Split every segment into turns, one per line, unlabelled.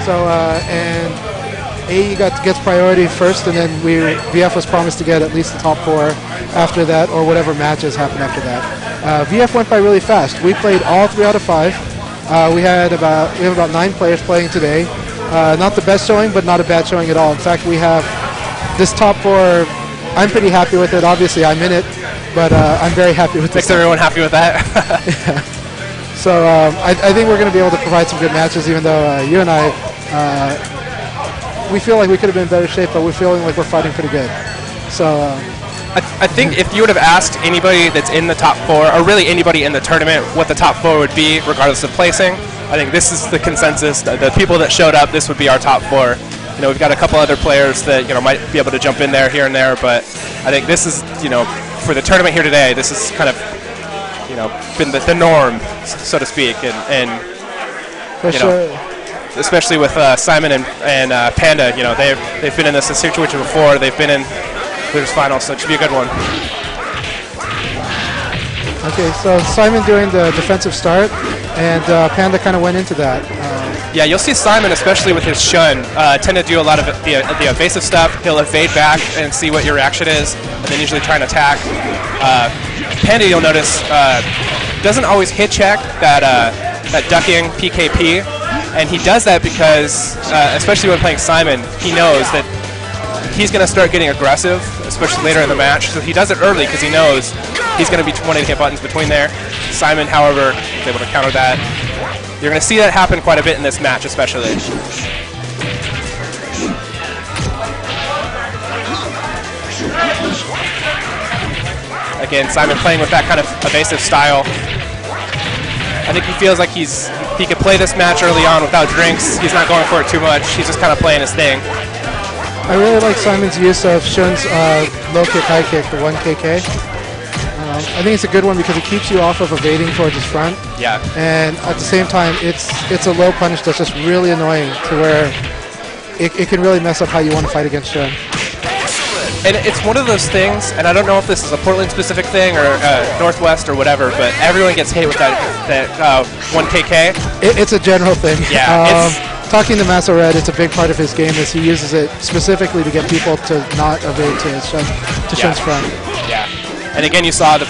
So, and AE gets priority first, and then VF was promised to get at least the top 4 after that, or whatever matches happen after that. VF went by really fast. We played all 3 out of 5. We have about 9 players playing today. Not the best showing, but not a bad showing at all. In fact, we have this top 4. I'm pretty happy with it. Obviously, I'm in it, but I'm very happy with it.
Makes everyone happy with that.
Yeah. So I think we're going to be able to provide some good matches, even though you and I, we feel like we could have been in better shape, but we're feeling like we're fighting pretty good. So
I think if you would have asked anybody that's in the top 4, or really anybody in the tournament, what the top 4 would be, regardless of placing, I think this is the consensus. The people that showed up, this would be our top 4. You know, we've got a couple other players that, you know, might be able to jump in there here and there, but I think this is, you know, for the tournament here today, this is kind of, you know, been the norm, so to speak, and you know, especially with Simon and Panda, you know, they've been in this situation before. They've been in Leaders Finals, so it should be a good one.
Okay, so Simon doing the defensive start, and Panda kind of went into that.
Yeah, you'll see Simon, especially with his shun, tend to do a lot of the evasive stuff. He'll evade back and see what your reaction is, and then usually try and attack. Panda, you'll notice, doesn't always hit check that ducking PKP, and he does that because, especially when playing Simon, he knows that he's going to start getting aggressive, especially later in the match. So he does it early because he knows he's going to be wanting to hit buttons between there. Simon, however, is able to counter that. You're going to see that happen quite a bit in this match, especially. Again, Simon playing with that kind of evasive style. I think he feels like he could play this match early on without drinks. He's not going for it too much. He's just kind of playing his thing.
I really like Simon's use of Shun's low kick, high kick, the 1KK. I think it's a good one because it keeps you off of evading towards his front.
Yeah. And
at the same time, it's a low punish that's just really annoying to where it can really mess up how you want to fight against Shun.
And it's one of those things, and I don't know if this is a Portland-specific thing or Northwest or whatever, but everyone gets hit with that 1KK.
It's a general thing.
Yeah.
Talking to Massa Red, it's a big part of his game is he uses it specifically to get people to not evade to Shun's front.
Yeah. And again, you saw the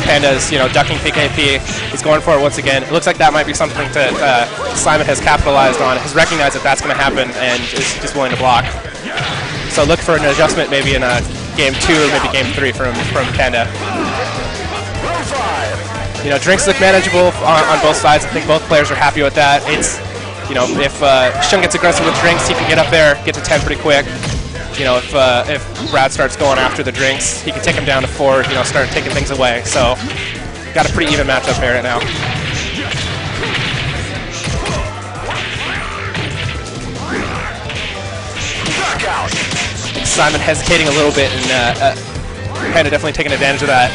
Panda's, you know, ducking PKP. He's going for it once again. It looks like that might be something that Simon has capitalized on, has recognized that that's going to happen, and is just willing to block. So look for an adjustment maybe in game 2 or maybe game 3 from Panda. You know, drinks look manageable on both sides. I think both players are happy with that. It's, you know, if Shun gets aggressive with drinks, he can get up there, get to 10 pretty quick. You know, if Brad starts going after the drinks, he can take him down to 4, you know, start taking things away. So, got a pretty even matchup here right now. Simon hesitating a little bit, and Panda definitely taking advantage of that.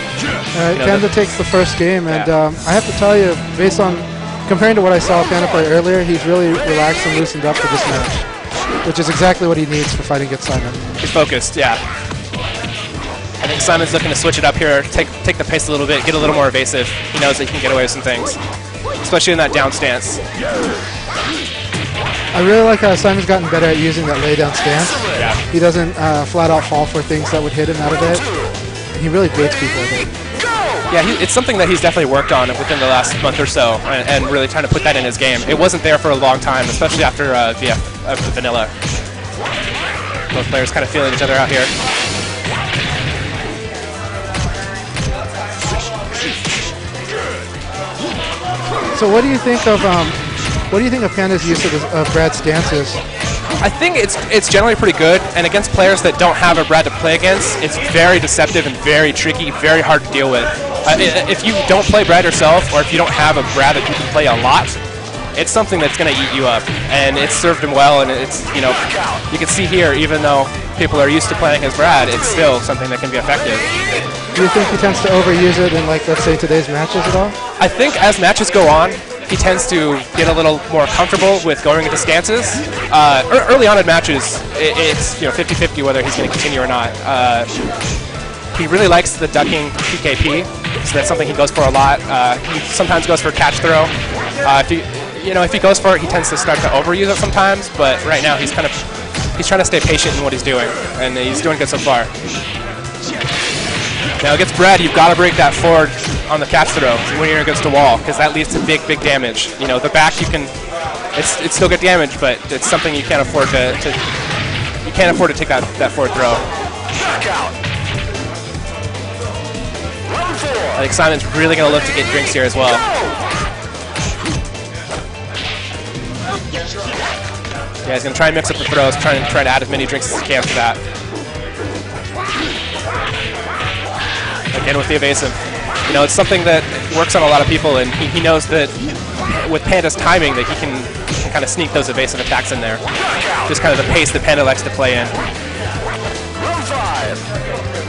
Panda takes the first game, and I have to tell you, based on comparing to what I saw Panda play earlier, he's really relaxed and loosened up for this match, which is exactly what he needs for fighting against Simon.
He's focused, yeah. I think Simon's looking to switch it up here, take the pace a little bit, get a little more evasive. He knows that he can get away with some things, especially in that down stance.
I really like how Simon's gotten better at using that lay down stance.
Yeah.
He doesn't flat out fall for things that would hit him out of it. And he really baits people with it.
Yeah, it's something that he's definitely worked on within the last month or so, and really trying to put that in his game. It wasn't there for a long time, especially after VF Vanilla. Both players kind of feeling each other out here.
So what do you think of Panda's use of Brad's stances?
I think it's generally pretty good, and against players that don't have a Brad to play against, it's very deceptive and very tricky, very hard to deal with. If you don't play Brad yourself, or if you don't have a Brad that you can play a lot, it's something that's going to eat you up, and it's served him well, and it's, you know, you can see here, even though people are used to playing as Brad, it's still something that can be effective.
Do you think he tends to overuse it in, like, let's say today's matches at all?
I think as matches go on, he tends to get a little more comfortable with going into stances. Early on in matches, it's, you know, 50-50 whether he's going to continue or not. He really likes the ducking PKP, so that's something he goes for a lot. He sometimes goes for catch throw. you know, if he goes for it, he tends to start to overuse it sometimes. But right now, he's trying to stay patient in what he's doing, and he's doing good so far. Now against Brad, you've got to break that forward on the catch throw when you're against a wall, because that leads to big damage. You know, the back you can, it's still good damage, but it's something you can't afford to take that forward throw. I think Simon's really going to look to get drinks here as well. Yeah, he's going to try and mix up the throws, try to add as many drinks as he can for that. Again with the evasive. You know, it's something that works on a lot of people, and he knows that with Panda's timing that he can kind of sneak those evasive attacks in there. Just kind of the pace that Panda likes to play in.
Round 5.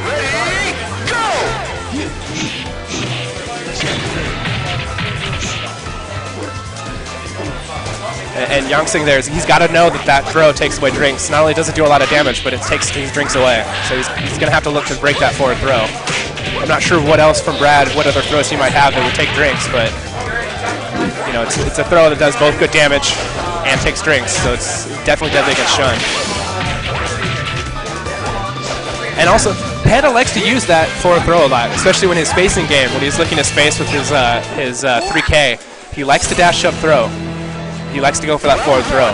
Ready, go!
And Yangsing there, he's got to know that that throw takes away drinks. Not only does it do a lot of damage, but it takes his drinks away. So he's going to have to look to break that forward throw. I'm not sure what else from Brad, what other throws he might have that would take drinks, but you know, it's a throw that does both good damage and takes drinks, so it's definitely deadly against Shun. And also, Panda likes to use that forward throw a lot, especially when he's spacing game, when he's looking to space with his 3K. He likes to dash up throw. He likes to go for that forward throw.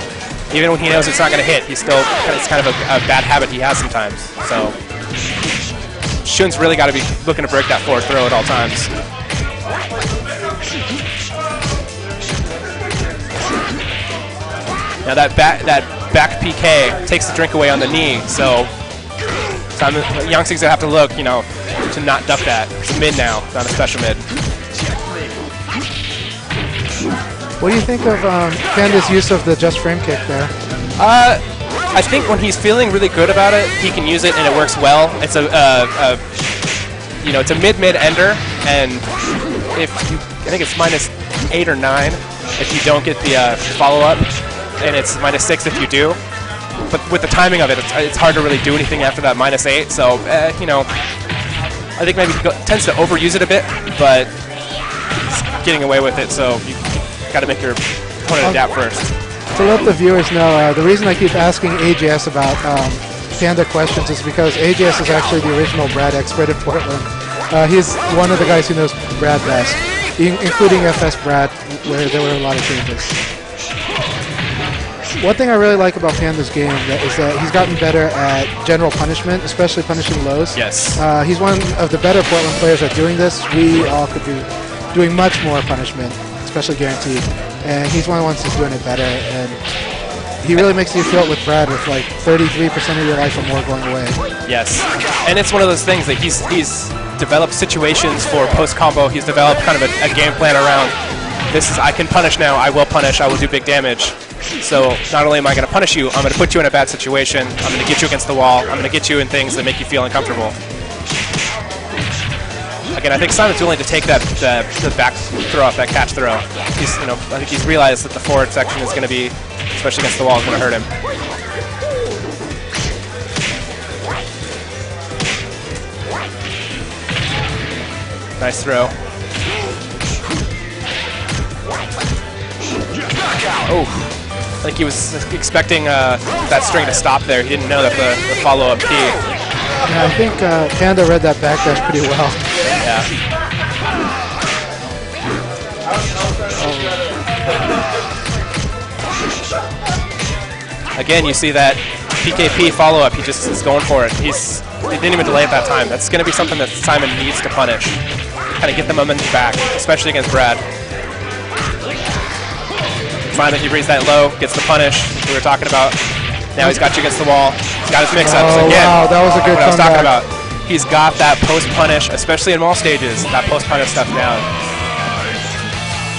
Even when he knows it's not going to hit, it's kind of a bad habit he has sometimes. So Shun's really got to be looking to break that forward throw at all times. Now that back PK takes the drink away on the knee, so Yangsing's gonna have to look, you know, to not duck that. It's a mid now, not a special mid.
What do you think of Panda's use of the just frame kick there?
I think when he's feeling really good about it, he can use it and it works well. It's it's a mid ender, and I think it's -8 or 9 if you don't get the follow up, and it's -6 if you do. But with the timing of it, it's hard to really do anything after that -8. So you know, I think maybe he tends to overuse it a bit, but he's getting away with it. So you got to make your opponent adapt first.
To let the viewers know, the reason I keep asking AJS about Panda questions is because AJS is actually the original Brad expert in Portland. He's one of the guys who knows Brad best, including FS Brad, where there were a lot of changes. One thing I really like about Panda's game is that he's gotten better at general punishment, especially punishing lows.
Yes.
He's one of the better Portland players at doing this. We all could be doing much more punishment, especially guaranteed. And he's one of the ones who's doing it better. And he really makes you feel it with Brad with like 33% of your life or more going away.
Yes. And it's one of those things that he's developed situations for post-combo. He's developed kind of a game plan around this is, I can punish now, I will punish, I will do big damage. So not only am I going to punish you, I'm going to put you in a bad situation, I'm going to get you against the wall, I'm going to get you in things that make you feel uncomfortable. Again, I think Simon's willing to take the back throw off that catch throw. He's, you know, I think he's realized that the forward section is going to be, especially against the wall, is going to hurt him. Nice throw. Oh, I think he was expecting that string to stop there. He didn't know that the follow-up key.
Yeah, I think Panda read that backdash pretty well.
Yeah. Again, you see that PKP follow-up. He just is going for it. He didn't even delay at that time. That's going to be something that Simon needs to punish. Kind of get the momentum back, especially against Brad. Finally, he reads that low, gets the punish we were talking about. Now he's got you against the wall. He's got his mix-ups again.
Wow, that was a good
what I was talking about. He's got that post-punish, especially in wall stages, that post-punish stuff down.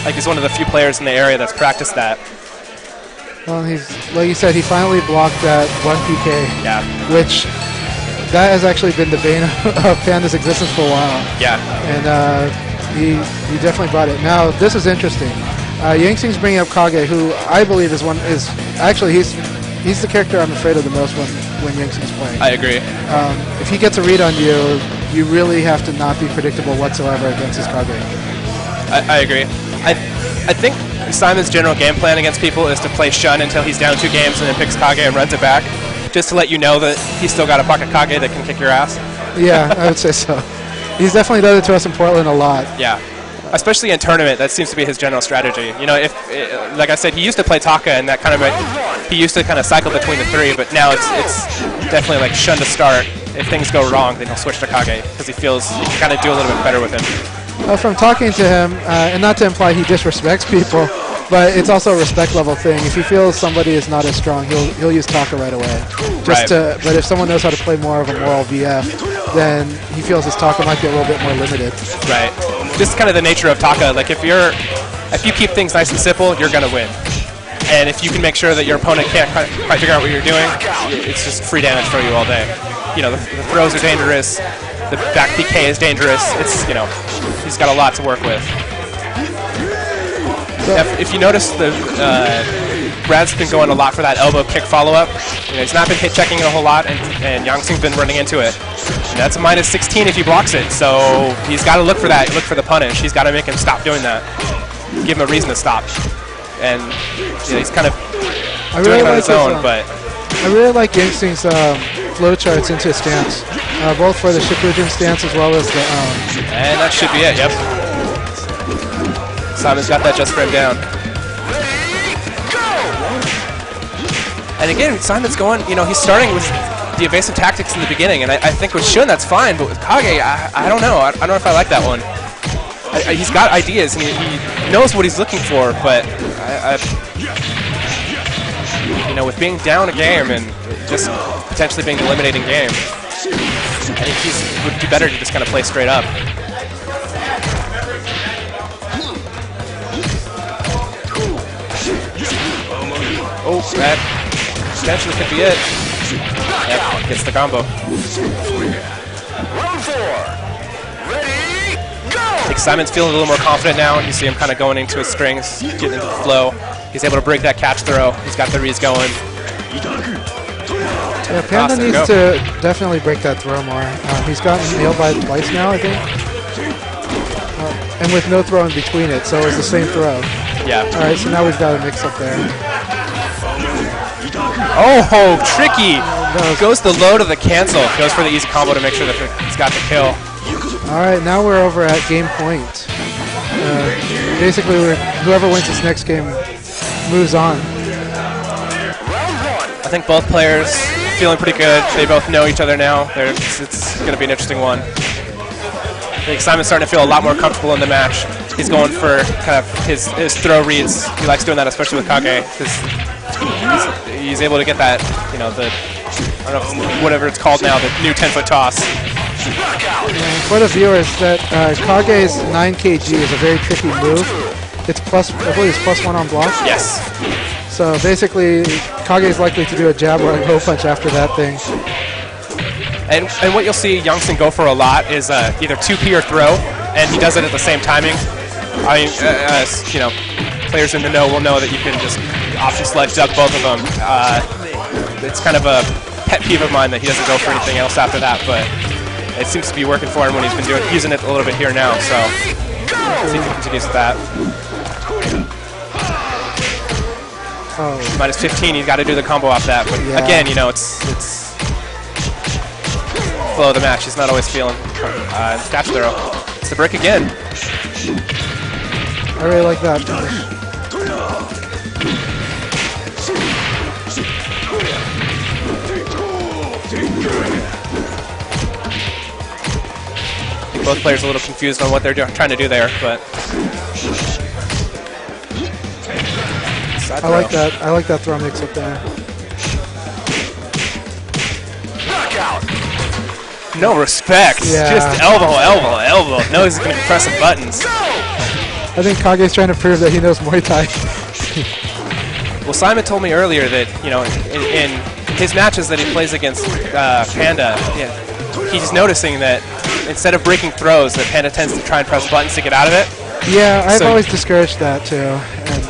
Like he's one of the few players in the area that's practiced that.
Well, he's, like you said, he finally blocked that 1 PK.
Yeah. Which,
that has actually been the bane of Panda's existence for a while.
Yeah.
And he definitely brought it. Now, this is interesting. Yangsing's bringing up Kage, who I believe he's the character I'm afraid of the most when Yangsing's playing.
I agree.
If he gets a read on you, you really have to not be predictable whatsoever against his Kage.
I agree. I think Simon's general game plan against people is to play Shun until he's down 2 games and then picks Kage and runs it back, just to let you know that he's still got a pocket Kage that can kick your ass.
Yeah, I would say so. He's definitely done it to us in Portland a lot.
Yeah. Especially in tournament, that seems to be his general strategy. You know, like I said, he used to play Taka, and that kind of he used to kind of cycle between the 3, but now it's definitely like Shun to start. If things go wrong, then he'll switch to Kage because he feels he can kind of do a little bit better with him.
From talking to him, and not to imply he disrespects people, but it's also a respect level thing. If he feels somebody is not as strong, he'll use Taka right away. But if someone knows how to play more of a moral VF, then he feels his Taka might be a little bit more limited.
Right. Just kind of the nature of Taka. Like if you keep things nice and simple, you're gonna win. And if you can make sure that your opponent can't quite figure out what you're doing, it's just free damage for you all day. You know, the throws are dangerous. The back PK is dangerous. It's, you know, he's got a lot to work with. If you notice, Brad's been going a lot for that elbow kick follow-up. You know, he's not been hit checking it a whole lot, and Yangsing's been running into it. And that's a -16 if he blocks it, so he's got to look for that, look for the punish. He's got to make him stop doing that. Give him a reason to stop. And you know, he's kind of doing it on his own, but...
I really like Yangsing's flowcharts into his stance, both for the Shippuden stance as well as the...
and that should be it, yep. Simon's got that just for him down. And again, Simon's going, you know, he's starting with the evasive tactics in the beginning, and I think with Shun that's fine, but with Kage, I don't know. I don't know if I like that one. He's got ideas, and he knows what he's looking for, but you know, with being down a game and just potentially being the eliminating game, I think he would do better to just kind of play straight up. Oh, that potentially could be it. Yep, gets the combo.
Round 4. Ready, go!
I think Simon's feeling a little more confident now. You see him kind of going into his strings, getting into the flow. He's able to break that catch throw. He's got the reads going.
Yeah, Panda needs to definitely break that throw more. He's gotten nailed by it twice now, I think. And with no throw in between it, so it's the same throw.
Yeah.
All right, so now we've got a mix-up there.
Oh, tricky! Goes the low to the cancel. Goes for the easy combo to make sure that he's got the kill.
All right, now we're over at game point. Basically, whoever wins this next game moves on.
I think both players feeling pretty good. They both know each other now. It's going to be an interesting one. I think Simon's starting to feel a lot more comfortable in the match. He's going for kind of his throw reads. He likes doing that, especially with Kage, because he's able to get that, you know, the, I don't know, whatever it's called now, the new 10-foot toss.
For the viewers, that Kage's 9 kg is a very tricky move. It's plus, I believe it's +1 on block.
Yes.
So basically, Kage is likely to do a jab or a low punch after that thing.
And what you'll see Yangsing go for a lot is either 2P or throw, and he does it at the same timing. I mean, you know, players in the know will know that you can just option select duck both of them. It's kind of a pet peeve of mine that he doesn't go for anything else after that, but it seems to be working for him when he's been using it a little bit here now. So see if he continues with that.
Oh.
-15, he's got to do the combo off that. But
yeah.
Again, you know, it's flow of the match. He's not always feeling catch throw. It's the brick again.
I really like that.
Both players are a little confused on what they're trying to do there, but
I like that. I like that throw mix up there.
Knockout.
No respect.
Yeah.
Just elbow, elbow, elbow. No, he's going to be pressing buttons.
I think Kage's trying to prove that he knows Muay Thai.
Well, Simon told me earlier that, you know, in his matches that he plays against Panda, he's noticing that instead of breaking throws, that Panda tends to try and press buttons to get out of it.
Yeah, I've always discouraged that too. And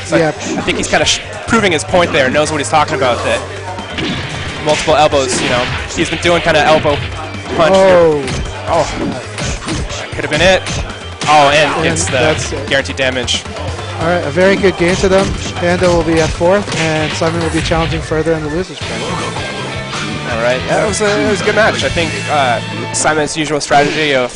so yeah, I think he's kind of proving his point there, knows what he's talking about, that multiple elbows, you know, he's been doing kind of elbow punch.
Oh.
Oh, that could have been it. Oh, and it's
that's
the
it.
guaranteed damage.
All right, a very good game to them. Panda will be at 4th, and Simon will be challenging further in the losers bracket.
All right, yeah, it was a good match. I think Simon's usual strategy of